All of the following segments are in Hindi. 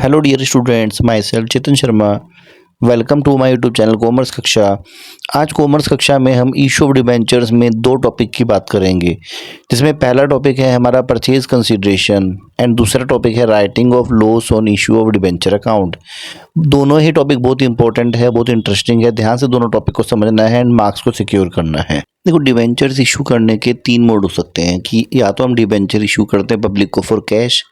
Hello dear students, myself Chetan Sharma. Welcome to my YouTube channel commerce कक्षा। आज कॉमर्स कक्षा में हम इशू ऑफ डिबेंचर्स में दो टॉपिक की बात करेंगे, जिसमें पहला टॉपिक है हमारा परचेज कंसीडरेशन एंड दूसरा टॉपिक है writing of loss on issue of debenture account. दोनों ही टॉपिक बहुत इंपॉर्टेंट है, बहुत इंटरेस्टिंग है। ध्यान से दोनों टॉपिक को समझना है एंड मार्क्स को सिक्योर करना है। देखो, डिबेंचर्स इशू करने के तीन मोड हो सकते हैं कि या तो हम डिबेंचर इशू करते हैं पब्लिक को for cash,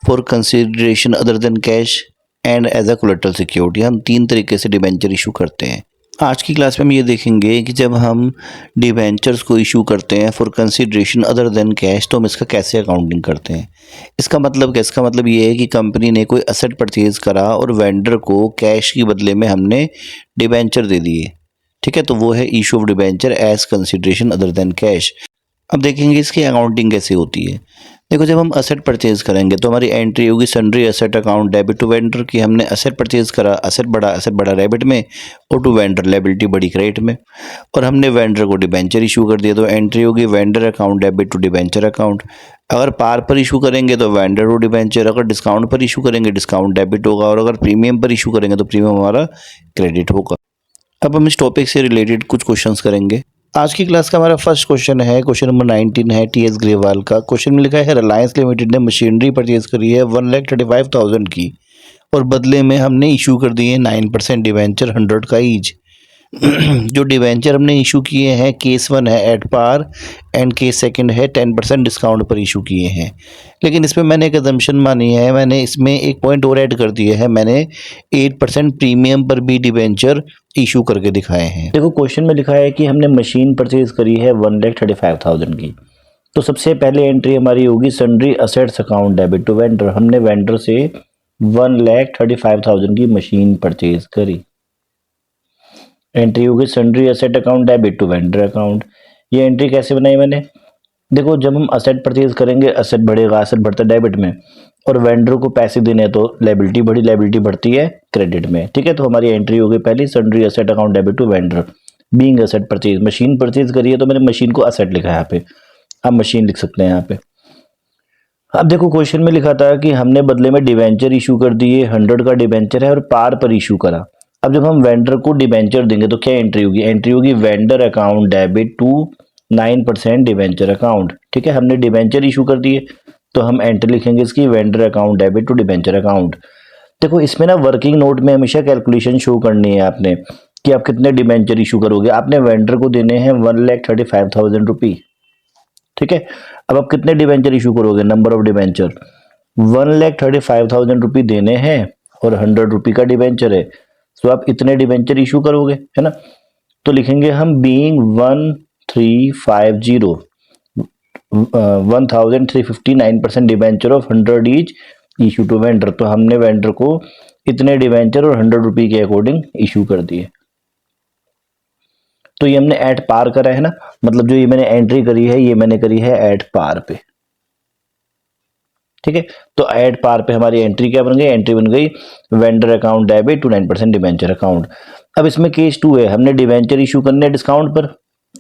for consideration other than cash and as a collateral security. हम तीन तरीके से डिबेंचर इशू करते हैं। आज की क्लास में हम ये देखेंगे कि जब हम डिबेंचर्स को इशू करते हैं for consideration other than cash तो हम इसका कैसे अकाउंटिंग करते हैं। इसका मतलब क्या? इसका मतलब ये है कि कंपनी ने कोई असेट परचेज करा और वेंडर को कैश के बदले में हमने डिबेंचर दे दिए, ठीक है, तो वो है issue of debenture as consideration other than cash. अब देखेंगे इसकी अकाउंटिंग कैसे होती है। देखो, जब हम असेट परचेज करेंगे तो हमारी एंट्री होगी sundry asset account debit to vendor की हमने असेट परचेज करा, असेट बढ़ा डेबिट में और टू वेंडर लायबिलिटी बढ़ी क्रेडिट में, और हमने वेंडर को डिबेंचर इशू कर दिया तो एंट्री होगी vendor account debit to debenture account. अगर पार पर इशू करेंगे तो वेंडर टू डिबेंचर, अगर डिस्काउंट पर इशू करेंगे डिस्काउंट डेबिट होगा, और अगर प्रीमियम पर इशू करेंगे तो प्रीमियम हमारा क्रेडिट होगा। अब हम इस टॉपिक से रिलेटेड कुछ क्वेश्चंस करेंगे। आज की क्लास का हमारा फर्स्ट क्वेश्चन है, क्वेश्चन नंबर 19 है टीएस ग्रेवाल का। क्वेश्चन में लिखा है रिलायंस लिमिटेड ने मशीनरी परचेज करी है 1,35,000 की और बदले में हमने इशू कर दिए 9% डिवेंचर 100 का ईच। जो डिवेंचर हमने इशू किए हैं, केस 1 है at par and case second है 10% डिस्काउंट पर इशू किए हैं। लेकिन इसमें मैंने एक अजम्पशन मानी है, मैंने इसमें एक पॉइंट और ऐड कर दिया है, मैंने 8% प्रीमियम पर भी डिवेंचर इशू करके दिखाए हैं। देखो, क्वेश्चन में लिखा है कि हमने मशीन परचेज करी है 1,35,000 की, तो सबसे पहले एंट्री हमारी होगी sundry assets account debit to vendor. हमने वेंडर से 1,35,000 की मशीन परचेज करी। एंट्री होगी sundry asset account debit to vendor account. ये एंट्री कैसे बनाई मैंने? देखो, जब हम असेट परचेज करेंगे असेट बढ़ेगा, असेट बढ़ता है डेबिट में, और वेंडर को पैसे देने तो लायबिलिटी बढ़ी, लायबिलिटी बढ़ती है क्रेडिट में, ठीक है। तो हमारी एंट्री हो गई पहली sundry asset account debit to vendor being asset purchase. Machine purchase करी है तो मैंने मशीन को असेट लिखा है यहाँ पे, आप मशीन लिख सकते हैं यहाँ पे। अब देखो, क्वेश्चन में लिखा था कि हमने बदले में डिवेंचर इशू कर दिए, 100 का डिवेंचर है और पार पर इशू करा। अब जब हम वेंडर को डिवेंचर देंगे तो क्या एंट्री होगी? एंट्री होगी vendor account debit to 9% debenture account, ठीक है। हमने डिवेंचर इशू कर दिए तो हम एंट्री लिखेंगे इसकी vendor account debit to debenture account. देखो, इसमें ना वर्किंग नोट में हमेशा कैलकुलेशन शो करनी है आपने कि आप कितने डिवेंचर इशू करोगे। आपने वेंडर को देने हैं 1,35,000 रुपी, ठीक है। अब आप कितने डिवेंचर इशू करोगे? नंबर ऑफ डिवेंचर 1,35,000 रुपी देने हैं और 100 रुपी का डिवेंचर है, तो आप इतने डिवेंचर इशू करोगे, है ना। तो लिखेंगे हम being 1,350 1,359% debenture of 100 each issue to vendor. तो हमने वेंडर को इतने डिवेंचर और 100 रुपी के अकॉर्डिंग इशू कर दिए। तो ये हमने एट पार करा है ना, मतलब जो ये मैंने एंट्री करी है ये मैंने करी है एट पार पे, ठीक है। तो एट पार पे हमारी एंट्री क्या बन गई? एंट्री बन गई vendor account debit to 9% debenture account. अब इसमें केस 2 है, हमने डिवेंचर इशू करने डिस्काउंट पर।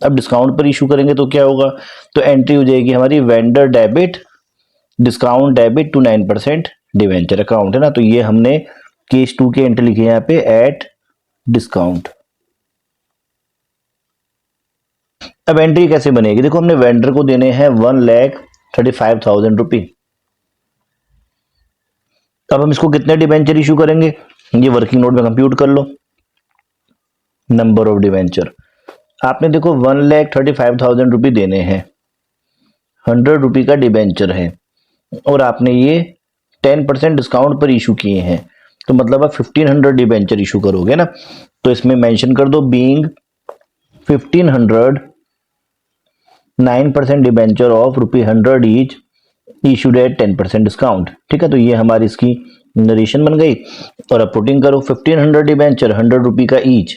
अब डिस्काउंट पर इशू करेंगे तो क्या होगा? तो एंट्री हो जाएगी हमारी vendor debit discount debit to 9% debenture account, है ना। तो ये हमने केस 2 की एंट्री लिखी है यहाँ पे एट डिस्काउंट। अब एंट्री कैसे बनेगी? देखो, हमने वेंडर को देने हैं 1,35,000 रुपी। अब हम इसको कितने डिवेंचर इशू करेंगे? ये वर्किंग नोट में कंप्यूट कर लो। नंबर ऑफ डिवेंचर आपने देखो 1,35,000 रुपी देने हैं, 100 रुपी का डिवेंचर है, और आपने ये 10% डिस्काउंट पर इशू किए हैं, तो मतलब आप 1,500 डिवेंचर इशू करोगे ना। तो इसमें मेंशन कर दो being 1,500 9% debenture of ₹100 each issued at 10% discount, ठीक है। तो ये हमारी इसकी नरेशन बन गई। और अब पुटिंग करो 1,500 डिवेंचर 100 रुपी का ईच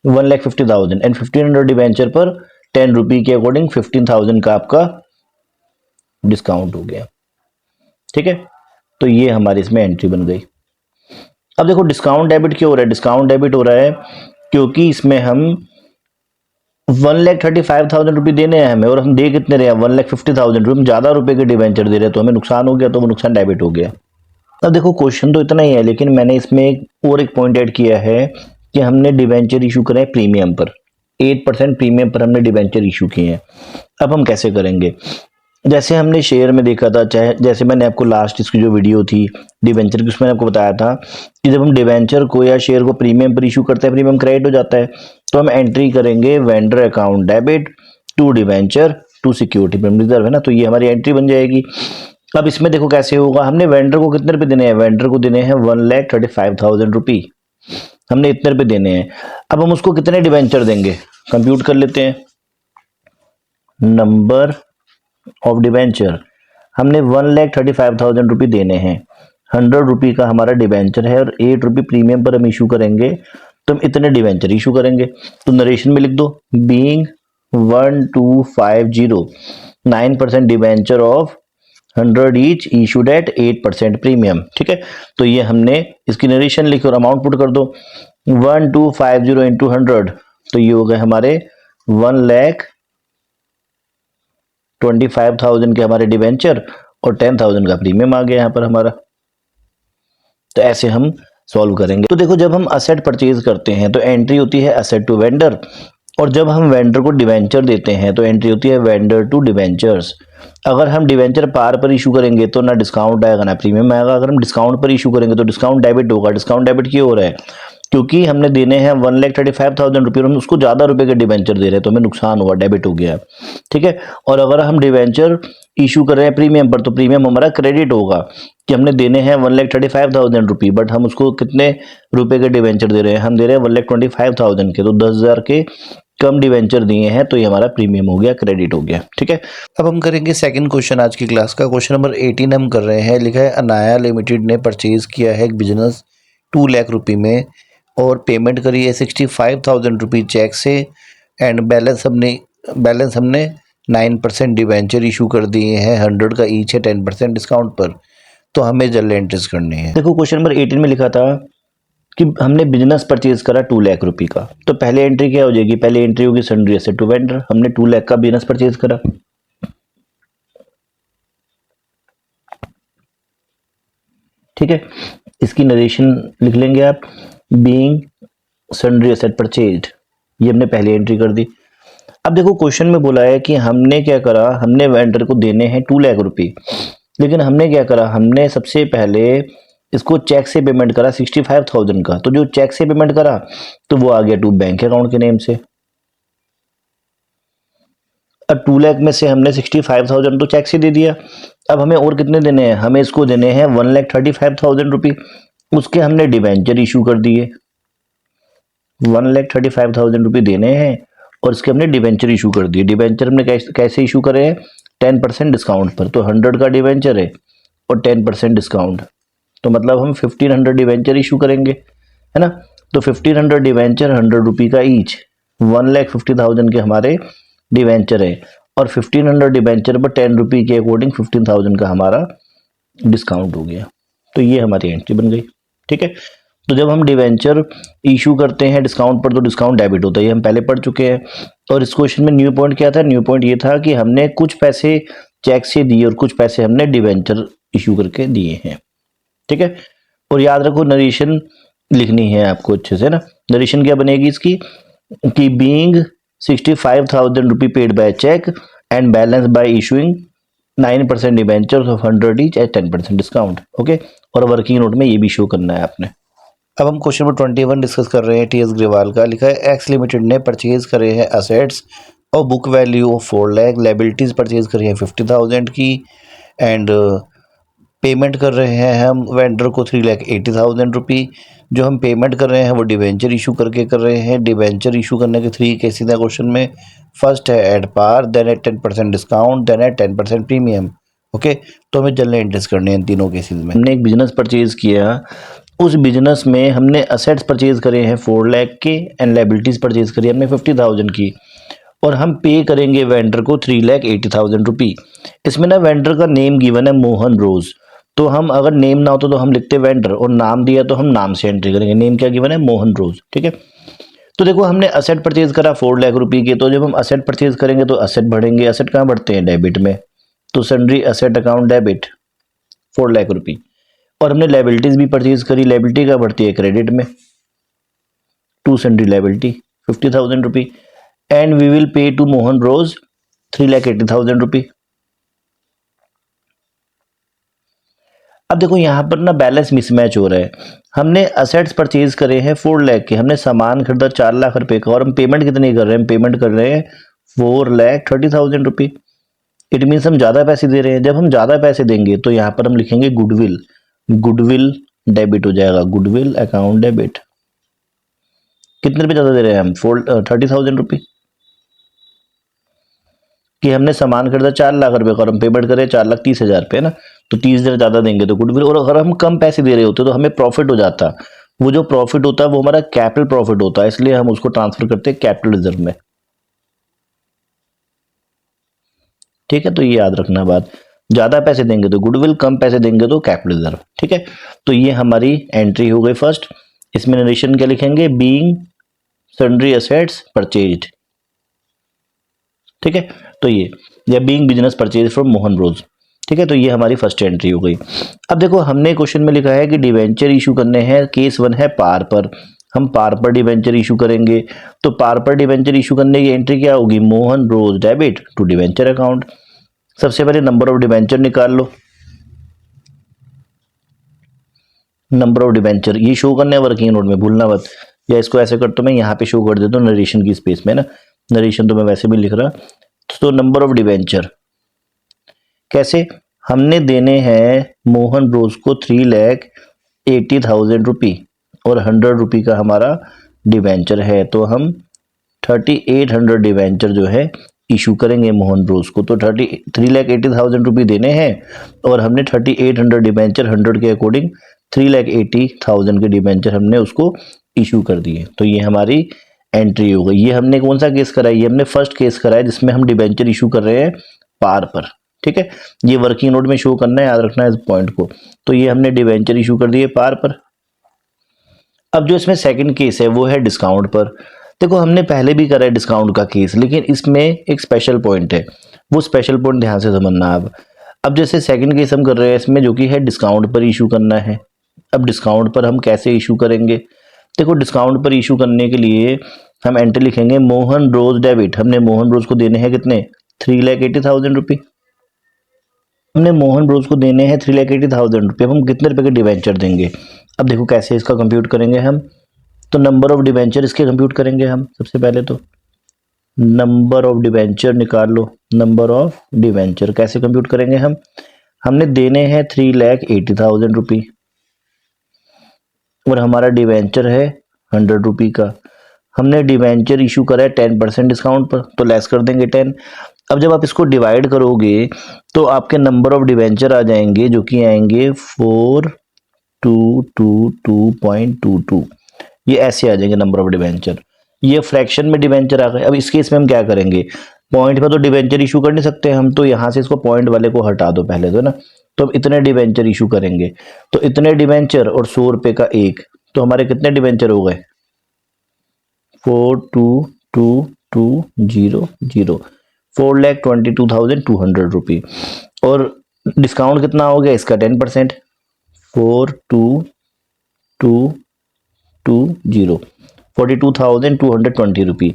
1,50,000 एंड 1,500 डिवेंचर पर 10 रुपी के अकॉर्डिंग 15,000 का आपका डिस्काउंट हो गया, ठीक है। तो ये हमारी इसमें एंट्री बन गई। अब देखो, डिस्काउंट डेबिट क्यों हो रहा है? डिस्काउंट डेबिट हो रहा है क्योंकि इसमें हम 1,35,000 रुपये देने हैं हमें, और हम दे कितने रहे हैं? 1,50,000 रुपये। हम ज्यादा रुपए के डिवेंचर दे रहे हैं तो हमें नुकसान हो गया, तो वो नुकसान डेबिट हो गया, अब देखो क्वेश्चन तो इतना ही है, लेकिन मैंने इसमें एक पॉइंट ऐड किया है कि हमने डिबेंचर इशू करे प्रीमियम पर, 8% प्रीमियम पर हमने डिबेंचर इशू किए हैं। अब हम कैसे करेंगे? जैसे हमने शेयर में देखा था, चाहे जैसे मैंने आपको लास्ट इसकी जो वीडियो थी डिबेंचर की, उसमें आपको बताया था कि जब हम डिबेंचर को या शेयर को प्रीमियम पर इशू करते हैं, प्रीमियम क्रेडिट हो जाता है, तो हम एंट्री करेंगे vendor account debit to debenture to security premium reserve, है ना। तो ये हमारी एंट्री बन जाएगी। अब इसमें देखो कैसे होगा, हमने वेंडर को कितने रुपए देने हैं, वेंडर को देने हैं 1,35,000 रुपी, हमने इतने रुपए देने हैं। अब हम उसको कितने डिबेंचर देंगे, कंप्यूट कर लेते हैं। नंबर ऑफ डिबेंचर, हमने 1,35,000 रुपी देने हैं, 100 रुपी का हमारा डिबेंचर है और 8 रुपी प्रीमियम पर हम इशू करेंगे, तो हम इतने डिबेंचर इशू करेंगे। तो नरेशन में लिख दो, being 1250 9% debenture of 100 each issued at 8% premium, ठीक है। तो ये हमने इसकी नरेशन लिखी और अमाउंट पुट कर दो, 1250 इंटू 100, तो ये हो गए हमारे 1,25,000 के हमारे डिबेंचर और 10,000 का प्रीमियम आ गया यहाँ पर हमारा। तो ऐसे हम सॉल्व करेंगे। तो देखो, जब हम असेट परचेज करते हैं तो एंट्री होती है असेट टू वेंडर, और जब हम वेंडर को डिबेंचर देते हैं तो एंट्री होती है वेंडर टू डिबेंचर्स। अगर हम डिबेंचर पार पर इशू करेंगे तो ना डिस्काउंट आएगा ना प्रीमियम आएगा। अगर हम डिस्काउंट पर इशू करेंगे तो डिस्काउंट डेबिट होगा। डिस्काउंट डेबिट क्यों हो रहा है? क्योंकि हमने देने हैं 1,35,000 रुपये और हम उसको ज़्यादा रुपए के डिबेंचर दे रहे हैं, तो हमें नुकसान हुआ, डेबिट हो गया, ठीक है। और अगर हम डिबेंचर इशू कर रहे हैं प्रीमियम पर, तो प्रीमियम हमारा क्रेडिट होगा कि हमने देने हैं 1,35,000 रुपये, बट हम उसको कितने रुपए के डिबेंचर दे रहे हैं, हम दे रहे हैं 1,25,000 के, तो 10,000 के कम डिवेंचर दिए हैं, तो ये हमारा प्रीमियम हो गया, क्रेडिट हो गया, ठीक है। अब हम करेंगे सेकंड क्वेश्चन आज की क्लास का। क्वेश्चन नंबर 18 हम कर रहे हैं। लिखा है अनाया लिमिटेड ने परचेज किया है एक बिजनेस 2 लाख रुपये में और पेमेंट करी है 65,000 रुपये चेक से, एंड बैलेंस हमने 9% डिवेंचर इशू कर दिए हैं, 100 का ईच है 10% डिस्काउंट पर। तो हमें जर्नल एंट्रीज करनी है। देखो क्वेश्चन नंबर 18 में लिखा था कि हमने बिजनेस परचेज करा 2 लाख रुपए का, तो पहले एंट्री क्या हो जाएगी, पहले एंट्री होगी सन्ड्री एसेट टू वेंडर। हमने 2 लाख का बिजनेस परचेज करा, ठीक है। इसकी नरेशन लिख लेंगे आप, बीइंग सन्ड्री एसेट परचेज्ड, ये हमने पहले एंट्री कर दी। अब देखो क्वेश्चन में बोला है कि हमने क्या करा, हमने वेंडर को देने हैं 2 लाख रुपए, लेकिन हमने क्या करा, हमने सबसे पहले इसको चेक से पेमेंट करा 65,000 का। तो जो चेक से पेमेंट करा तो वो आ गया टू बैंक अकाउंट के नेम से। अब 2 लाख में से हमने 65,000 तो चेक से दे दिया। अब हमें और कितने देने हैं, हमें इसको देने हैं 1,35,000 रुपये, उसके हमने डिबेंचर इशू कर दिए, 1,35,000 रुपये देने हैं और इसके हमने डिबेंचर इशू कर दिए। डिबेंचर हमने कैसे इशू करे हैं, 10% डिस्काउंट पर। तो 100 का डिबेंचर है और 10% डिस्काउंट, तो मतलब हम 1,500 डिवेंचर इशू करेंगे, है ना। तो 1,500 डिवेंचर 100 रुपये का ईच, 1,50,000 के हमारे डिवेंचर है, और 1,500 डिवेंचर पर 10 रुपये के अकॉर्डिंग 15,000 का हमारा डिस्काउंट हो गया। तो ये हमारी एंट्री बन गई, ठीक है। तो जब हम डिवेंचर इशू करते हैं डिस्काउंट पर तो डिस्काउंट डेबिट होता है, ये हम पहले पढ़ चुके हैं। और इस क्वेश्चन में न्यू पॉइंट क्या था, न्यू पॉइंट ये था कि हमने कुछ पैसे चेक से दिए और कुछ पैसे हमने डिवेंचर इशू करके दिए हैं, ठीक है। और याद रखो नरेशन लिखनी है आपको अच्छे से ना। नरेशन क्या बनेगी इसकी, कि बीइंग 65,000 रुपये paid by cheque and balance by issuing 9% debentures of 100 each at 10% discount, okay. और वर्किंग नोट में ये भी शो करना है आपने। अब हम क्वेश्चन नंबर 21 डिस्कस कर रहे हैं टीएस ग्रेवाल का। लिखा है एक्स लिमिटेड ने परचेज करे हैं असेट्स और book value of 4 lakh, liabilities purchase करी है 50,000 की, एंड पेमेंट कर रहे हैं हम वेंडर को 3,80,000 रुपये। जो हम पेमेंट कर रहे हैं वो डिवेंचर इशू करके कर रहे हैं। डिवेंचर इशू करने के 3 केसेस हैं क्वेश्चन में। फर्स्ट है at par, then at 10% discount, then at 10% premium, okay. तो हमें जनरल एंट्रीज करने हैं इन तीनों केसेस में। हमने एक बिजनेस परचेज किया, उस बिजनेस में हमने असेट्स परचेज करे हैं 4 लाख के एंड लाइबिलिटीज परचेज करी हमने 50,000 की, और हम पे करेंगे वेंडर को 3,80,000 रुपये। इसमें ना वेंडर का नेम गिवन है मोहन रोज, तो हम अगर नेम ना होता तो हम लिखते वेंडर, और नाम दिया तो हम नाम से एंट्री करेंगे। नेम क्या गिवन है, मोहन रोज, ठीक है। तो देखो हमने असेट परचेज करा 4 लाख रुपये के, तो जब हम असेट परचेज करेंगे तो असेट बढ़ेंगे। असेट कहाँ बढ़ते हैं, डेबिट में, तो sundry asset account debit 4 lakh रुपये। और हमने लायबिलिटीज भी परचेज करी। लायबिलिटी क्या बढ़ती है क्रेडिट में, to sundry liability 50,000 rupee, and we will pay to Mohan Rose 3,80,000 rupee. अब देखो यहाँ पर ना बैलेंस मिसमैच हो रहा है। हमने असेट्स परचेज करे हैं 4 लाख के, हमने सामान खरीदा 4 लाख रुपए का, और हम पेमेंट कितनी कर रहे हैं, पेमेंट कर रहे हैं 4,30,000 रुपी। इट मीन्स हम ज़्यादा पैसे दे रहे हैं। जब हम ज़्यादा पैसे देंगे तो यहाँ पर हम लिखेंगे गुडविल, गुडविल डेबिट हो जाएगा, गुडविल अकाउंट डेबिट। कितने रुपए ज़्यादा दे रहे हैं हम, 30,000 रुपी, कि हमने सामान खरीदा 4 लाख रुपए का और हम पेमेंट करें 4,30,000 रुपये ना, तो 30,000 ज़्यादा देंगे तो गुडविल। और अगर हम कम पैसे दे रहे होते तो हमें प्रॉफिट हो जाता। वो जो प्रॉफिट होता है वो हमारा कैपिटल प्रॉफिट होता है, इसलिए हम उसको ट्रांसफर करते हैं कैपिटल रिजर्व में। ठीक है, तो ये याद रखना बात, ज़्यादा पैसे देंगे तो गुडविल, कम पैसे देंगे तो कैपिटल रिजर्व। ठीक है, तो ये हमारी एंट्री हो गई फर्स्ट। इसमें नरेशन क्या लिखेंगे, बीइंग सन्ड्री एसेट्स परचेज्ड। ठीक है, तो ये, या being business purchase from Mohan Rose. ठीक है, तो ये हमारी फर्स्ट एंट्री हो गई। अब देखो हमने क्वेश्चन में लिखा है कि डिवेंचर इशू करने हैं, केस 1 है पार पर, हम पार पर डिवेंचर इशू करेंगे। तो पार पर डिवेंचर इशू करने की एंट्री क्या होगी, मोहन रोज डेबिट टू डिवेंचर अकाउंट। सबसे पहले नंबर ऑफ डिवेंचर निकाल लो, नंबर ऑफ डिवेंचर ये शो करने वर्किंग नोट में, भूलना मत, या इसको ऐसे कर तो मैं यहाँ पे शो कर देता हूँ नरेशन की स्पेस में ना, नरेशन तो मैं वैसे भी लिख रहा। तो नंबर ऑफ डिवेंचर कैसे, हमने देने हैं मोहन रोज को 3,80,000 रुपी और 100 रुपी का हमारा डिवेंचर है, तो हम 3,800 डिवेंचर जो है इशू करेंगे मोहन रोज को। तो 3,80,000 रुपी देने हैं और हमने 3,800 डिवेंचर 100 के अकॉर्डिंग 3,80,000 के डिवेंचर हमने उसको इशू कर दिए। तो ये हमारी एंट्री हो गई। ये हमने कौन सा केस करा है, ये हमने फर्स्ट केस करा है जिसमें हम डिवेंचर इशू कर रहे हैं पार पर। ठीक है, ये वर्किंग नोट में शो करना है, याद रखना है इस पॉइंट को। तो ये हमने डिवेंचर इशू कर दिए पार पर। अब जो इसमें सेकंड केस है वो है डिस्काउंट पर। देखो हमने पहले भी करा है डिस्काउंट का केस, लेकिन इसमें एक स्पेशल पॉइंट है, वो स्पेशल पॉइंट ध्यान से समझना। अब जैसे सेकंड केस हम कर रहे हैं इसमें जो कि है डिस्काउंट पर इशू करना है। अब डिस्काउंट पर हम कैसे इशू करेंगे, देखो डिस्काउंट पर इशू करने के लिए हम एंट्री लिखेंगे मोहन रोज डेबिट। हमने मोहन रोज को देने हैं कितने, 3,80,000 रुपये। हमने मोहन रोज को देने हैं 3,80,000 रुपये। अब हम कितने रुपए के डिवेंचर देंगे, अब देखो कैसे इसका कंप्यूट करेंगे हम। तो नंबर ऑफ डिवेंचर इसके कंप्यूट करेंगे हम। सबसे पहले तो नंबर ऑफ डिवेंचर निकाल लो, नंबर ऑफ डिवेंचर कैसे कंप्यूट करेंगे हम। हमने देने हैं 3,80,000 रुपये और हमारा डिवेंचर है 100 रुपये का। हमने डिवेंचर इशू करा है 10% डिस्काउंट पर, तो लेस कर देंगे 10। अब जब आप इसको डिवाइड करोगे तो आपके नंबर ऑफ डिवेंचर आ जाएंगे जो कि आएंगे 4,222.22। ये ऐसे आ जाएंगे नंबर ऑफ डिवेंचर। ये फ्रैक्शन में डिवेंचर आ गए। अब इस केस में हम क्या करेंगे, पॉइंट पे तो डिवेंचर इशू कर नहीं सकते हम, तो यहाँ से इसको पॉइंट वाले को हटा दो पहले तो ना। तो अब इतने डिवेंचर इशू करेंगे, तो इतने डिवेंचर और 100 रुपये का एक, तो हमारे कितने डिवेंचर हो गए, 4,22,200, 4,22,200 रुपये। और डिस्काउंट कितना हो गया इसका, 10%, 4,22,200, 42,220 रुपये।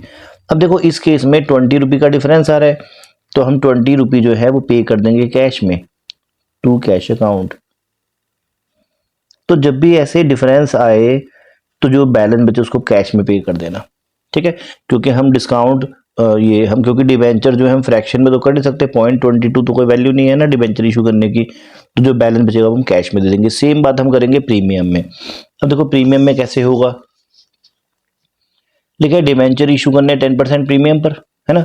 अब देखो इस केस में 20 रुपये का डिफरेंस आ रहा है, तो हम 20 रुपये जो है वो पे कर देंगे कैश में, टू कैश अकाउंट। तो जब भी ऐसे डिफरेंस आए तो जो बैलेंस बचे उसको कैश में पे कर देना। ठीक है, क्योंकि हम डिस्काउंट क्योंकि डिवेंचर जो है हम फ्रैक्शन में तो कर नहीं सकते, 0.22 तो कोई वैल्यू नहीं है ना डिवेंचर इशू करने की, तो जो बैलेंस बचेगा वो हम कैश में दे देंगे। सेम बात हम करेंगे प्रीमियम में। अब देखो प्रीमियम में कैसे होगा, लिखा डिवेंचर इशू करने 10% प्रीमियम पर, है ना।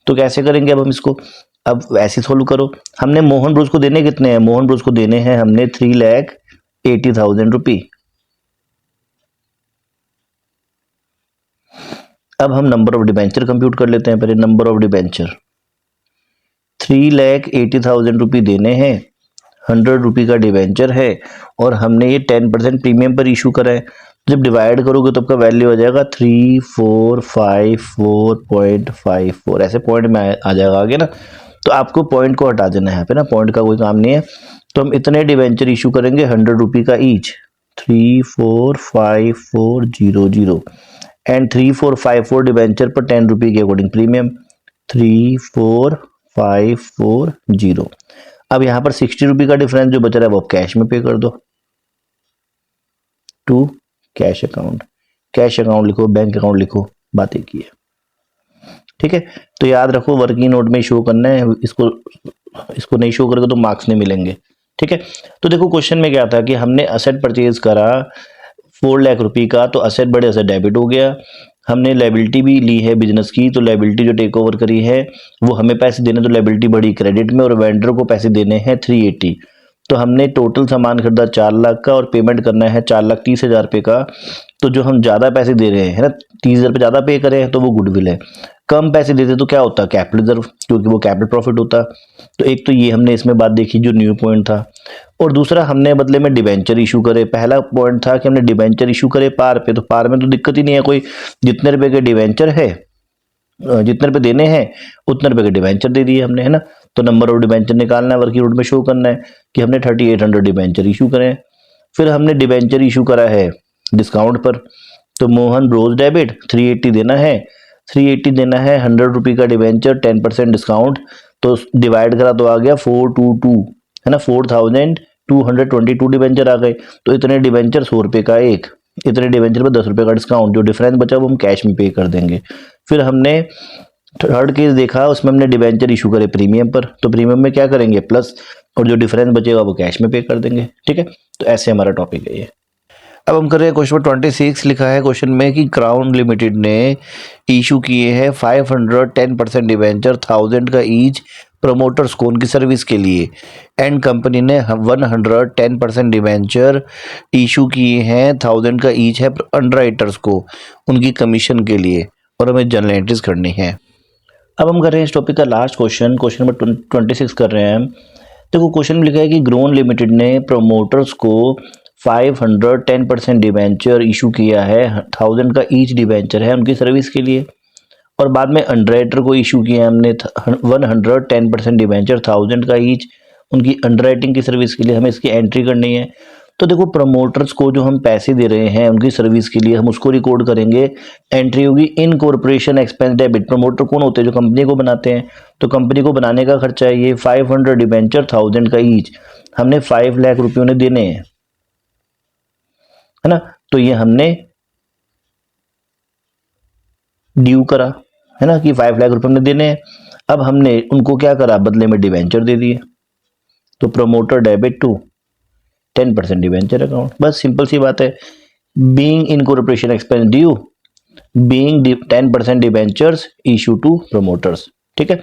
तो कैसे करेंगे अब हम इसको, अब ऐसे सोल्व करो। हमने मोहन रोज को देने कितने हैं, मोहन रोज को देने हैं हमने 3,80,000 रुपये। अब हम नंबर ऑफ डिवेंचर कंप्यूट कर लेते हैं पहले। नंबर ऑफ डिवेंचर 3,80,000 रुपये देने हैं, 100 रुपये का डिवेंचर है और हमने ये 10% प्रीमियम पर इशू करा है। जब डिवाइड करोगे तो आपका वैल्यू आ जाएगा 3,454.54, ऐसे पॉइंट में आ जाएगा आगे ना। तो आपको पॉइंट को हटा देना है यहाँ पे ना, पॉइंट का कोई काम नहीं है। तो हम इतने डिवेंचर इशू करेंगे 100 रुपये का ईच, 345400 एंड 3454 डिवेंचर पर 10 रुपये के अकॉर्डिंग प्रीमियम 34540। अब यहाँ पर 60 रुपये का डिफरेंस जो बच रहा है वो कैश में पे कर दो to cash account. Cash account लिखो, बैंक अकाउंट लिखो, बात एक ही है। ठीक है, तो याद रखो वर्किंग नोट में शो करना है, इसको नहीं शो करोगे तो मार्क्स नहीं मिलेंगे। ठीक है, तो देखो क्वेश्चन में क्या था कि हमने असेट परचेज करा 4 लाख रुपए का, तो असेट बढ़े असेट डेबिट हो गया। हमने लायबिलिटी भी ली है बिजनेस की, तो लायबिलिटी जो टेक ओवर करी है वो हमें पैसे देने, तो लायबिलिटी बढ़ी क्रेडिट में, और वेंडर को पैसे देने हैं 380। तो हमने टोटल सामान खरीदा 4 लाख का और पेमेंट करना है 4,30,000 रुपये का। तो जो हम ज़्यादा पैसे दे रहे हैं है ना, 30,000 रुपये ज़्यादा पे करें तो वो गुडविल है, कम पैसे देते तो क्या होता, कैपिटल रिजर्व, क्योंकि वो कैपिटल प्रॉफिट होता। तो एक तो ये हमने इसमें बात देखी जो न्यू पॉइंट था, और दूसरा हमने बदले में डिबेंचर इशू करे। पहला पॉइंट था कि हमने डिबेंचर इशू करे पार पे, तो पार में तो दिक्कत ही नहीं है कोई, जितने रुपए के डिबेंचर है, जितने रुपए देने हैं उतने रुपए के डिबेंचर दे दिए हमने, है ना। तो नंबर ऑफ डिबेंचर निकालना है, वर्किंग नोट में शो करना है कि हमने 3800 डिबेंचर इशू करें। फिर हमने डिबेंचर इशू करा है डिस्काउंट पर, तो मोहन ब्रोज डेबिट 380 देना है, 380 देना है 100 रुपये का डिबेंचर 10% डिस्काउंट, तो डिवाइड करा तो आ गया 422, है ना, 4222 डिबेंचर आ गए। तो इतने डिबेंचर 100 रुपये का एक, इतने डिबेंचर पर 10 रुपये का डिस्काउंट, जो डिफरेंस बचा वो हम कैश में पे कर देंगे। फिर हमने थर्ड केस देखा, उसमें हमने डिबेंचर इशू करे प्रीमियम पर, तो प्रीमियम में क्या करेंगे प्लस, और जो डिफरेंस बचेगा वो कैश में पे कर देंगे। ठीक है, तो ऐसे हमारा टॉपिक है ये। अब हम कर रहे हैं क्वेश्चन नंबर 26। लिखा है क्वेश्चन में कि क्राउन लिमिटेड ने इशू किए हैं 510% डिवेंचर 1000 का ईच प्रमोटर्स को उनकी सर्विस के लिए, एंड कंपनी ने 110% डिवेंचर इशू किए हैं 1000 का ईच है अंडरराइटर्स को उनकी कमीशन के लिए, और हमें जर्नल एंट्रीज करनी है। अब हम कर रहे हैं इस टॉपिक का लास्ट क्वेश्चन, क्वेश्चन नंबर 26 कर रहे हैं। देखो क्वेश्चन में लिखा है कि ग्रोन लिमिटेड ने प्रमोटर्स को 510% डिवेंचर इशू किया है, 1000 का ईच डिवेंचर है उनकी सर्विस के लिए, और बाद में अंडरराइटर को इशू किया हमने 110% डिवेंचर 1000 का ईच उनकी अंडरराइटिंग की सर्विस के लिए, हमें इसकी एंट्री करनी है। तो देखो प्रमोटर्स को जो हम पैसे दे रहे हैं उनकी सर्विस के लिए, हम उसको रिकॉर्ड करेंगे, एंट्री होगी इन कॉर्पोरेशन एक्सपेंस डेबिट। प्रमोटर कौन होते हैं, जो कंपनी को बनाते हैं, तो कंपनी को बनाने का खर्चा है ये 500 डिवेंचर 1000 का ईच, हमने 5 लाख रुपये उन्हें देने हैं, है ना। तो ये हमने ड्यू करा, है ना, कि 5 लाख रुपए हमने देने हैं। अब हमने उनको क्या करा, बदले में डिवेंचर दे दिए, तो promoter debit to 10% debenture account, बस सिंपल सी बात है। Being incorporation expense due, being 10% debentures issue to promoters. ठीक है,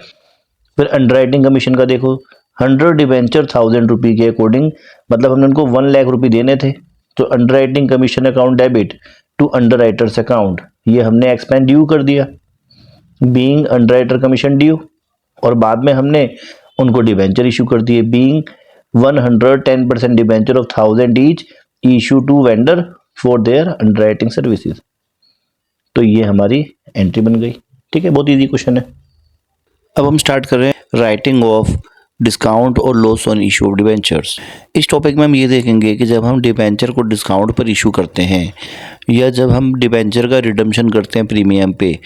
फिर अंडरराइटिंग कमीशन का देखो, 100 डिवेंचर 1000 रुपये के अकॉर्डिंग, मतलब हमने उनको 1 लाख रुपये देने थे, तो underwriting commission account debit to underwriters account, ये हमने एक्सपेंस ड्यू कर दिया, बीइंग अंडरराइटर कमीशन ड्यू, और बाद में हमने उनको डिवेंचर इशू कर दिए, being 110% debenture of 1000 each issue to vendor for their underwriting services. तो ये हमारी एंट्री बन गई। ठीक है, बहुत इजी क्वेश्चन है। अब हम स्टार्ट कर रहे हैं राइटिंग ऑफ डिस्काउंट और loss on issue of debentures. इस टॉपिक में हम ये देखेंगे कि जब हम डिवेंचर को डिस्काउंट पर इशू करते हैं या जब हम डिवेंचर का रिडम्पशन करते हैं प्रीमियम पे,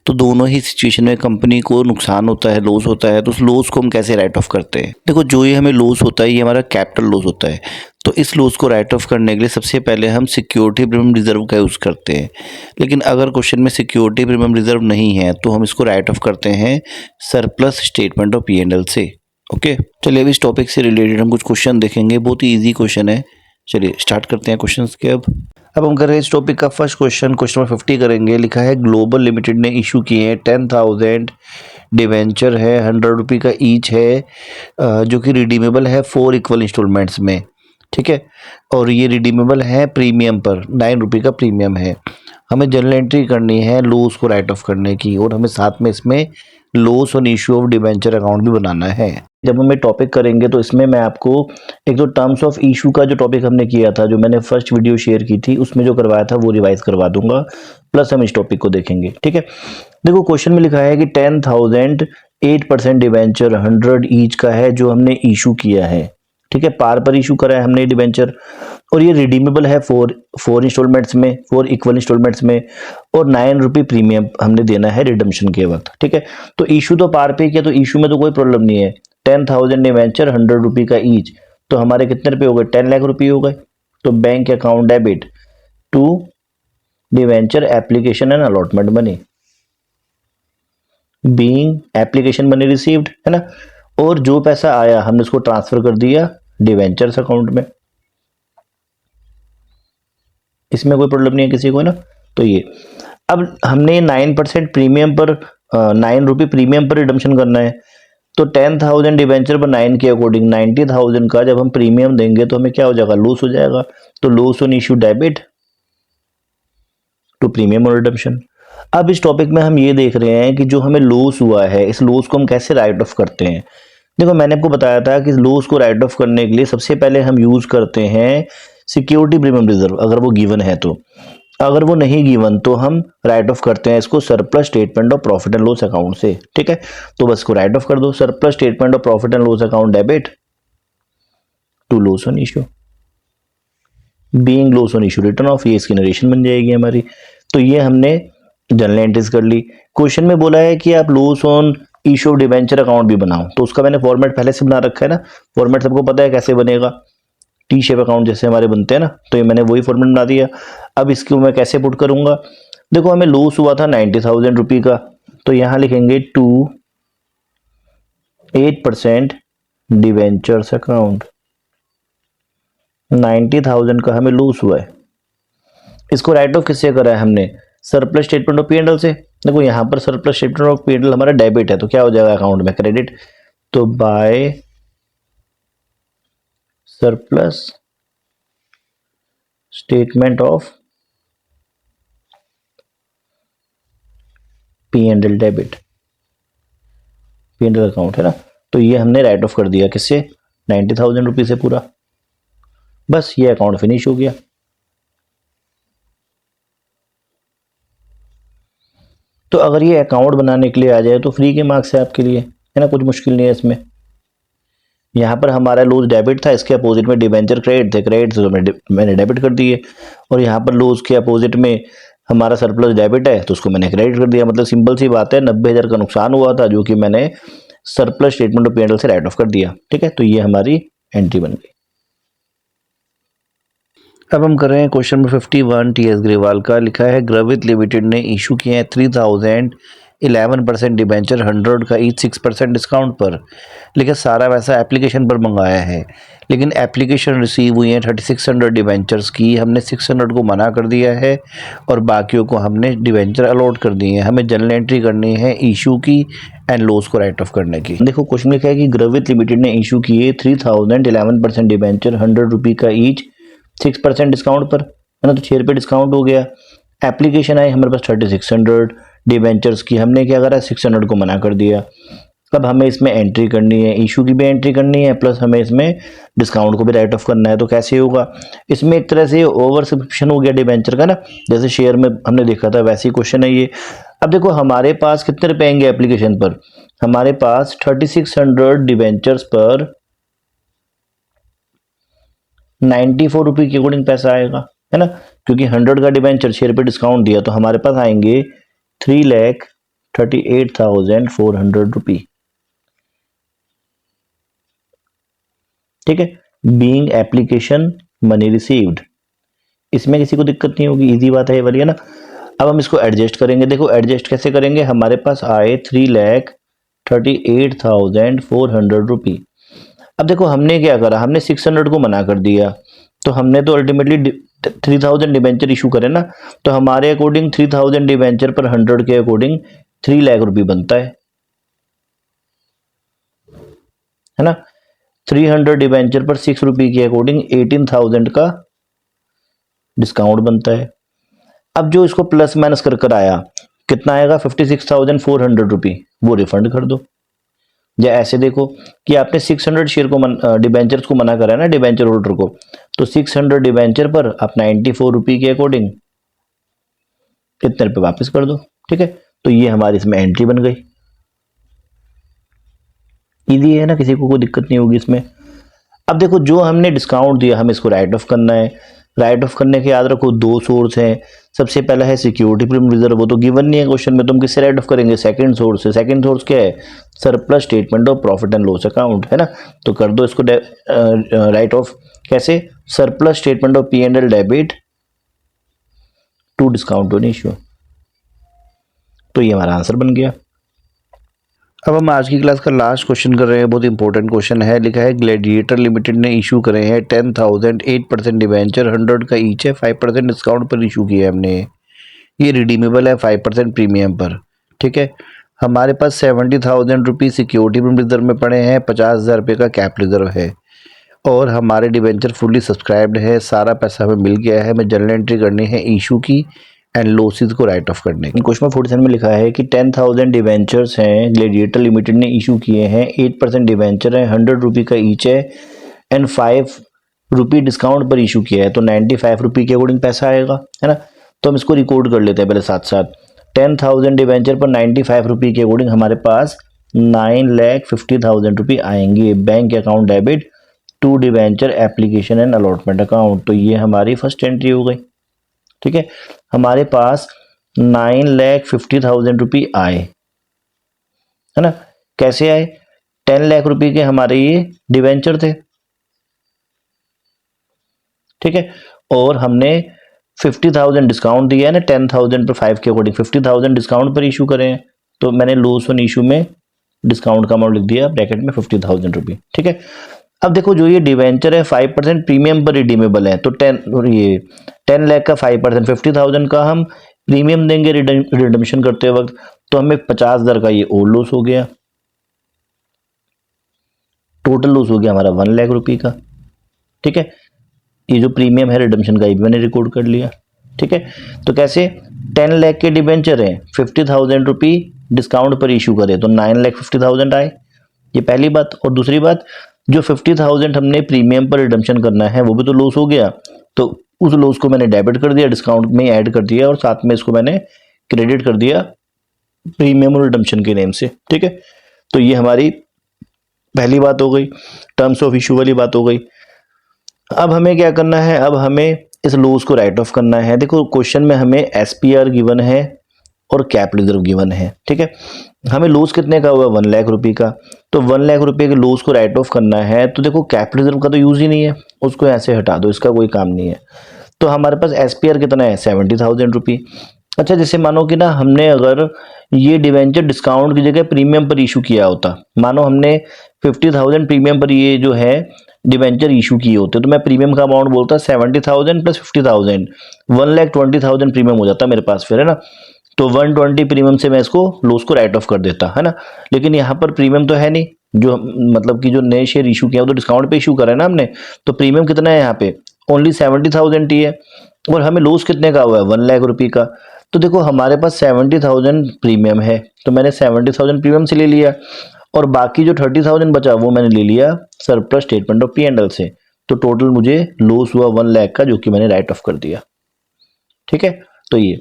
तो दोनों ही सिचुएशन में कंपनी को नुकसान होता है, लॉस होता है, तो उस लॉस को हम कैसे राइट ऑफ करते हैं। देखो जो ये हमें लॉस होता है ये हमारा कैपिटल लॉस होता है, तो इस लॉस को राइट ऑफ करने के लिए सबसे पहले हम सिक्योरिटी प्रीमियम रिजर्व का यूज़ करते हैं। लेकिन अगर क्वेश्चन में सिक्योरिटी प्रीमियम रिजर्व नहीं है तो हम इसको राइट ऑफ करते हैं सरप्लस स्टेटमेंट ऑफ P&L से। ओके, चलिए अब इस टॉपिक से रिलेटेड हम कुछ क्वेश्चन देखेंगे, बहुत ही ईजी क्वेश्चन है। चलिए स्टार्ट करते हैं क्वेश्चंस के। अब हम कर रहे हैं इस टॉपिक का फर्स्ट क्वेश्चन, क्वेश्चन नंबर 50 करेंगे। लिखा है ग्लोबल लिमिटेड ने इशू किए हैं 10,000 डिवेंचर है, 100 रुपये का ईच है, जो कि रिडीमेबल है 4 इक्वल इंस्टॉलमेंट्स में। ठीक है, और ये रिडीमेबल है प्रीमियम पर, 9 रुपये का प्रीमियम है। हमें जर्नल एंट्री करनी है लॉस को राइट ऑफ करने की, और हमें साथ में इसमें loss on issue of debenture account भी बनाना है। जब हम ये टॉपिक करेंगे तो इसमें मैं आपको एक तो टर्म्स ऑफ इशू का जो टॉपिक हमने किया था, जो मैंने फर्स्ट वीडियो शेयर की थी, उसमें जो करवाया था वो रिवाइज करवा दूंगा, प्लस हम इस टॉपिक को देखेंगे। ठीक है, देखो क्वेश्चन में लिखा है कि 10,000 8% डिवेंचर 100 ईच का है जो हमने इशू किया है। ठीक है, पार पर इशू करा है हमने डिबेंचर, और ये रिडीमेबल है फोर इंस्टॉलमेंट्स में, 4 इक्वल इंस्टॉलमेंट्स में, और 9 रुपये प्रीमियम हमने देना है रिडम्पशन के वक्त। ठीक है, तो इशू तो पार पे किया, तो इशू में तो कोई प्रॉब्लम नहीं है। 10,000 डिबेंचर 100 रुपये का ईच, तो हमारे कितने रुपये हो गए? 10 लाख रुपये हो गए। तो bank account debit to debenture application and allotment money, being application money received, है ना, और जो पैसा आया हमने उसको ट्रांसफर कर दिया डिवेंचर्स अकाउंट में। इसमें कोई प्रॉब्लम नहीं है किसी को, ना। तो ये अब हमने 9% प्रीमियम पर 9 रुपये प्रीमियम पर रिडम्पशन करना है, तो 10,000 डिवेंचर पर 9 के अकॉर्डिंग 90,000 का जब हम प्रीमियम देंगे तो हमें क्या हो जाएगा? लॉस हो जाएगा। तो loss on issue debit to premium और रिडम्पशन। अब इस टॉपिक में हम ये देख रहे हैं कि जो हमें लॉस हुआ है, इस लॉस को हम कैसे राइट ऑफ करते हैं। देखो, मैंने आपको बताया था कि इस लॉस को राइट ऑफ करने के लिए सबसे पहले हम यूज करते हैं सिक्योरिटी प्रीमियम रिजर्व, अगर वो गिवन है तो। अगर वो नहीं गिवन तो हम राइट ऑफ करते हैं इसको surplus statement of profit and loss account से। ठीक है, तो बस को राइट ऑफ कर दो, surplus statement of profit and loss account debit to loss on issue, being loss on issue written off, ये इसकी नरेशन बन जाएगी हमारी। तो ये हमने जनरल एंट्रीज कर ली। क्वेश्चन में बोला है कि आप loss on issue of debenture account भी बनाओ, तो उसका मैंने फॉर्मेट पहले से बना रखा है ना। फॉर्मेट सबको पता है कैसे बनेगा, टी शेप अकाउंट जैसे हमारे बनते हैं ना, तो ये मैंने वही फॉर्मेट बना दिया। अब इसको मैं कैसे पुट करूंगा? देखो, हमें लॉस हुआ था 90,000 रुपये का, तो यहां लिखेंगे टू 8% डिवेंचर्स अकाउंट। 90,000 का हमें लॉस हुआ है, इसको राइट ऑफ किससे करा है हमने? सरप्लस स्टेटमेंट ऑफ पी&एल से। देखो, यहां पर सरप्लस स्टेटमेंट ऑफ पी&एल हमारा डेबिट है, तो क्या हो जाएगा अकाउंट में? क्रेडिट। तो by surplus statement of P and L debit, P and L account है ना, तो ये हमने राइट ऑफ कर दिया किससे? 90,000 रुपये से पूरा। बस ये अकाउंट फिनिश हो गया। तो अगर ये अकाउंट बनाने के लिए आ जाए तो फ्री के मार्क्स है आपके लिए, है ना, कुछ मुश्किल नहीं है इसमें। यहाँ पर हमारा लॉस डेबिट था, इसके अपोजिट में डिबेंचर क्रेडिट थे, क्रेडिट तो मैंने डेबिट कर दिए, और यहाँ पर लॉस के अपोजिट में हमारा सरप्लस डेबिट है, तो उसको मैंने क्रेडिट कर दिया। मतलब सिंपल सी बात है, 90,000 का नुकसान हुआ था जो कि मैंने सरप्लस स्टेटमेंट ऑफ पी&एल से राइट ऑफ कर दिया। ठीक है, तो ये हमारी एंट्री बन गई। अब हम कर रहे हैं क्वेश्चन नंबर 51 टी.एस. ग्रेवाल का। लिखा है ग्रवित लिमिटेड ने इशू किए हैं 3,000 11% डिबेंचर 100 का ईच 6% डिस्काउंट पर। लेकिन सारा पैसा एप्लीकेशन पर मंगाया है, लेकिन एप्लीकेशन रिसीव हुई है 3600 डिबेंचर्स की, हमने 600 को मना कर दिया है और बाकियों को हमने डिबेंचर अलॉट कर दिए हैं। हमें जनरल एंट्री करनी है इशू की एंड लॉस को राइट ऑफ करने की। देखो, क्वेश्चन लिखा है कि ग्रवित लिमिटेड ने इशू किए 3,000 11% डिबेंचर 100 रुपये का ईच 6% डिस्काउंट पर, है ना, तो 6 रुपये डिस्काउंट हो गया। एप्लीकेशन आई हमारे पास 3600 डिबेंचर्स की, हमने क्या करा? 600 को मना कर दिया। अब हमें इसमें एंट्री करनी है, इशू की भी एंट्री करनी है, प्लस हमें इसमें डिस्काउंट को भी राइट ऑफ करना है। तो कैसे होगा? इसमें एक तरह से ओवर सब्सक्रिप्शन हो गया डिबेंचर का ना, जैसे शेयर में हमने देखा था वैसे ही क्वेश्चन है ये। अब देखो, हमारे पास कितने रुपए आएंगे एप्लीकेशन पर? हमारे पास 3600 डिबेंचर्स पर 94 रुपये के अकॉर्डिंग पैसा आएगा, है ना, क्योंकि 100 का डिबेंचर 6 रुपये डिस्काउंट दिया, तो हमारे पास आएंगे 3,38,400 रुपये। ठीक है, बीइंग एप्लीकेशन मनी रिसीव्ड, इसमें किसी को दिक्कत नहीं होगी, इजी बात है ये वाली, है ना। अब हम इसको एडजस्ट करेंगे। देखो, एडजस्ट कैसे करेंगे? हमारे पास आए 3,38,400 रुपये। अब देखो, हमने क्या करा? हमने 600 को मना कर दिया, तो हमने तो अल्टीमेटली 3,000 डिबेंचर इशू करे ना, तो हमारे अकॉर्डिंग 3,000 डिबेंचर पर 100 के अकॉर्डिंग 3 लाख रुपये बनता है ना। 300 डिबेंचर पर 6 रुपये के अकॉर्डिंग 18,000 का डिस्काउंट बनता है। अब जो इसको प्लस माइनस कर कर आया, कितना आएगा? 56,400 रुपये, वो रिफंड कर दो। या ऐसे देखो कि आपने 600 शेयर को डिबेंचर्स को मना करा है ना, डिबेंचर होल्डर को, तो 600 डिबेंचर पर आप 94 रुपये के अकॉर्डिंग कितने रुपये वापस कर दो। ठीक है, तो ये हमारी इसमें एंट्री बन गई। इजी है ना, किसी को कोई दिक्कत नहीं होगी इसमें। अब देखो जो हमने डिस्काउंट दिया हमें इसको राइट ऑफ करना है। राइट ऑफ करने के याद रखो दो सोर्स हैं। सबसे पहला है सिक्योरिटी प्रीमियम रिजर्व, वो तो गिवन नहीं है क्वेश्चन में, तो हम किससे राइट ऑफ करेंगे? सेकंड सोर्स से। सेकंड सोर्स क्या है? Surplus statement of profit and loss account, है ना। तो कर दो इसको राइट ऑफ। कैसे? Surplus statement of P&L debit to discount on issue. तो ये हमारा आंसर बन गया। अब हम आज की क्लास का लास्ट क्वेश्चन कर रहे हैं, बहुत इंपॉर्टेंट क्वेश्चन है। लिखा है ग्लैडिएटर लिमिटेड ने इशू करे हैं 10,000 8% डिवेंचर 100 का ईच है, 5% डिस्काउंट पर इशू किया है हमने। ये रिडीमेबल है 5% प्रीमियम पर। ठीक है, हमारे पास 70,000 रुपीज़ सिक्योरिटी रिजर्व में पड़े हैं, 50,000 रुपये का कैप रिजर्व है और हमारे डिवेंचर फुल्ली सब्सक्राइब्ड है। सारा पैसा हमें मिल गया है। हमें जर्नल एंट्री करनी है इशू की एंड लॉसेस को राइट ऑफ करने की। क्वेश्चन 47 में लिखा है कि 10,000 डिवेंचर्स हैं, ग्लैडिएटर लिमिटेड ने इशू किए हैं, 8% डिवेंचर है, 100 रुपये का ईच है एंड 5 रुपये डिस्काउंट पर इशू किया है, तो 95 रुपये के अकॉर्डिंग पैसा आएगा, है ना। तो हम इसको रिकॉर्ड कर लेते हैं पहले साथ साथ। 10,000 डिवेंचर पर 95 रुपये के अकॉर्डिंग हमारे पास 9,50,000 रुपये आएंगे bank account debit to debenture application and allotment account. तो ये हमारी फर्स्ट एंट्री हो गई। ठीक है, हमारे पास 9,50,000 रुपये आए, है ना। कैसे आए? 10 लाख रुपए के हमारे ये डिवेंचर थे। ठीक है, और हमने 50,000 डिस्काउंट दिया है ना, 10,000 पर 5 के अकॉर्डिंग 50,000 डिस्काउंट पर इशू करें, तो मैंने लॉस ऑन इशू में डिस्काउंट का अमाउंट लिख दिया ब्रैकेट में 50,000 रुपये। ठीक है, अब देखो जो ये डिवेंचर है 5% प्रीमियम पर रिडीमेबल है, तो 10 लाख का 5% 50,000 का हम प्रीमियम देंगे रिडम्पशन करते वक्त, तो हमें 50,000 का ये और लॉस हो गया। टोटल लॉस हो गया हमारा 1 लाख रुपये का। ठीक है, ये जो प्रीमियम है रिडम्पशन का ये भी मैंने रिकॉर्ड कर लिया। ठीक है, तो कैसे? 10 लाख के डिवेंचर हैं, 50,000 रुपये डिस्काउंट पर इशू करे तो 9,50,000 आए, ये पहली बात। और दूसरी बात, जो 50,000 हमने प्रीमियम पर रिडम्पशन करना है वो भी तो लॉस हो गया, तो उस लॉस को मैंने डेबिट कर दिया, डिस्काउंट में ऐड कर दिया और साथ में इसको मैंने क्रेडिट कर दिया प्रीमियम और रिडम्पशन के नेम से। ठीक है, तो ये हमारी पहली बात हो गई, टर्म्स ऑफ इशू वाली बात हो गई। अब हमें क्या करना है? अब हमें इस लॉस को राइट ऑफ करना है। देखो क्वेश्चन में हमें SPR गिवन है और कैप रिजर्व गिवन है। ठीक है, हमें लॉस कितने का हुआ? 1 लाख रुपये का, तो 1 लाख रुपये के लॉस को राइट ऑफ करना है, तो देखो कैप रिजर्व का तो यूज ही नहीं है, उसको ऐसे हटा दो, इसका कोई काम नहीं है। तो हमारे पास SPR कितना है? 70,000 रुपये। अच्छा, जैसे मानो कि ना हमने अगर ये डिवेंचर डिस्काउंट की जगह प्रीमियम पर इशू किया होता, मानो हमने 50,000 प्रीमियम पर ये जो है डिवेंचर इशू किए होते, तो मैं प्रीमियम का अमाउंट बोलता 70,000 प्लस 50,000, 1,20,000 प्रीमियम हो जाता मेरे पास फिर, है ना। तो 120 प्रीमियम से मैं इसको लॉस को राइट ऑफ कर देता, है ना। लेकिन यहाँ पर प्रीमियम तो है नहीं, जो मतलब कि जो नए शेयर इशू किया वो तो डिस्काउंट पे इशू करा है ना हमने, तो प्रीमियम कितना है यहाँ पे? ओनली 70,000 ही है। और हमें लॉस कितने का हुआ है? 1 लाख रुपये का। तो देखो हमारे पास 70,000 प्रीमियम है, तो मैंने 70,000 प्रीमियम से ले लिया और बाकी जो 30,000 बचा वो मैंने ले लिया सरप्लस स्टेटमेंट ऑफ P&L से। तो टोटल मुझे लॉस हुआ 1 लाख का, जो कि मैंने राइट ऑफ कर दिया। ठीक है, तो ये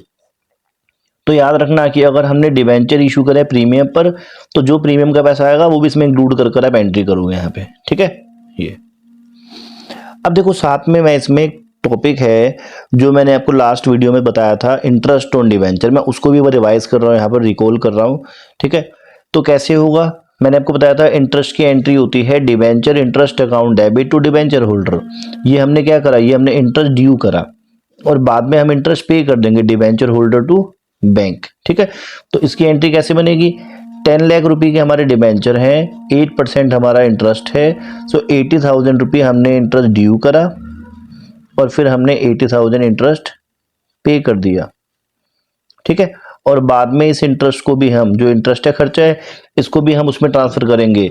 तो याद रखना कि अगर हमने डिवेंचर इशू करें प्रीमियम पर, तो जो प्रीमियम का पैसा आएगा वो भी इसमें इंक्लूड कर आप एंट्री करोगे यहाँ पे। ठीक है, ये अब देखो साथ में मैं इसमें टॉपिक है जो मैंने आपको लास्ट वीडियो में बताया था, इंटरेस्ट ऑन डिवेंचर, मैं उसको भी रिवाइज कर रहा हूँ, यहाँ पर रिकॉल कर रहा हूँ। ठीक है, तो कैसे होगा? मैंने आपको बताया था इंटरेस्ट की एंट्री होती है debenture interest account debit to debenture holder. ये हमने क्या करा? ये हमने इंटरेस्ट ड्यू करा और बाद में हम इंटरेस्ट पे कर देंगे डिवेंचर होल्डर टू बैंक। ठीक है, तो इसकी एंट्री कैसे बनेगी? 10 लाख रुपए के हमारे डिवेंचर हैं, 8% हमारा इंटरेस्ट है, सो 80,000 रुपये हमने इंटरेस्ट ड्यू करा और फिर हमने 80,000 इंटरेस्ट पे कर दिया। ठीक है, और बाद में इस इंटरेस्ट को भी हम, जो इंटरेस्ट है खर्चा है, इसको भी हम उसमें ट्रांसफर करेंगे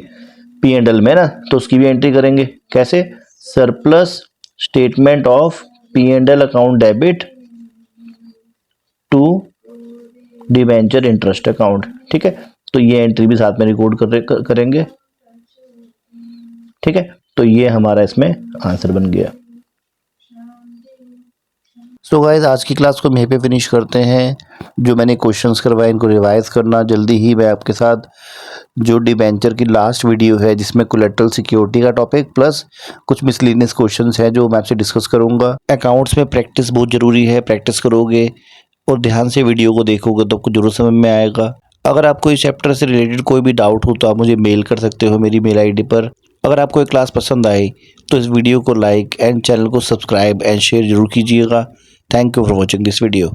P&L में ना, तो उसकी भी एंट्री करेंगे। कैसे? Surplus statement of P&L account debit to debenture interest account. ठीक है, तो ये एंट्री भी साथ में रिकॉर्ड करेंगे। ठीक है, तो ये हमारा इसमें आंसर बन गया। सो गाइस आज की क्लास को हम यहीं पे फिनिश करते हैं। जो मैंने क्वेश्चंस करवाए इनको रिवाइज करना। जल्दी ही मैं आपके साथ जो डिबेंचर की लास्ट वीडियो है जिसमें कोलेटरल सिक्योरिटी का टॉपिक प्लस कुछ मिसलेनियस क्वेश्चंस हैं जो मैं आपसे डिस्कस करूंगा। अकाउंट्स में प्रैक्टिस बहुत ज़रूरी है, प्रैक्टिस करोगे और ध्यान से वीडियो को देखोगे तो आपको जरूर समझ में आएगा। अगर आपको इस चैप्टर से रिलेटेड कोई भी डाउट हो तो आप मुझे मेल कर सकते हो मेरी मेल आईडी पर। अगर आपको ये क्लास पसंद आई तो इस वीडियो को लाइक एंड चैनल को सब्सक्राइब एंड शेयर जरूर कीजिएगा। Thank you for watching this video.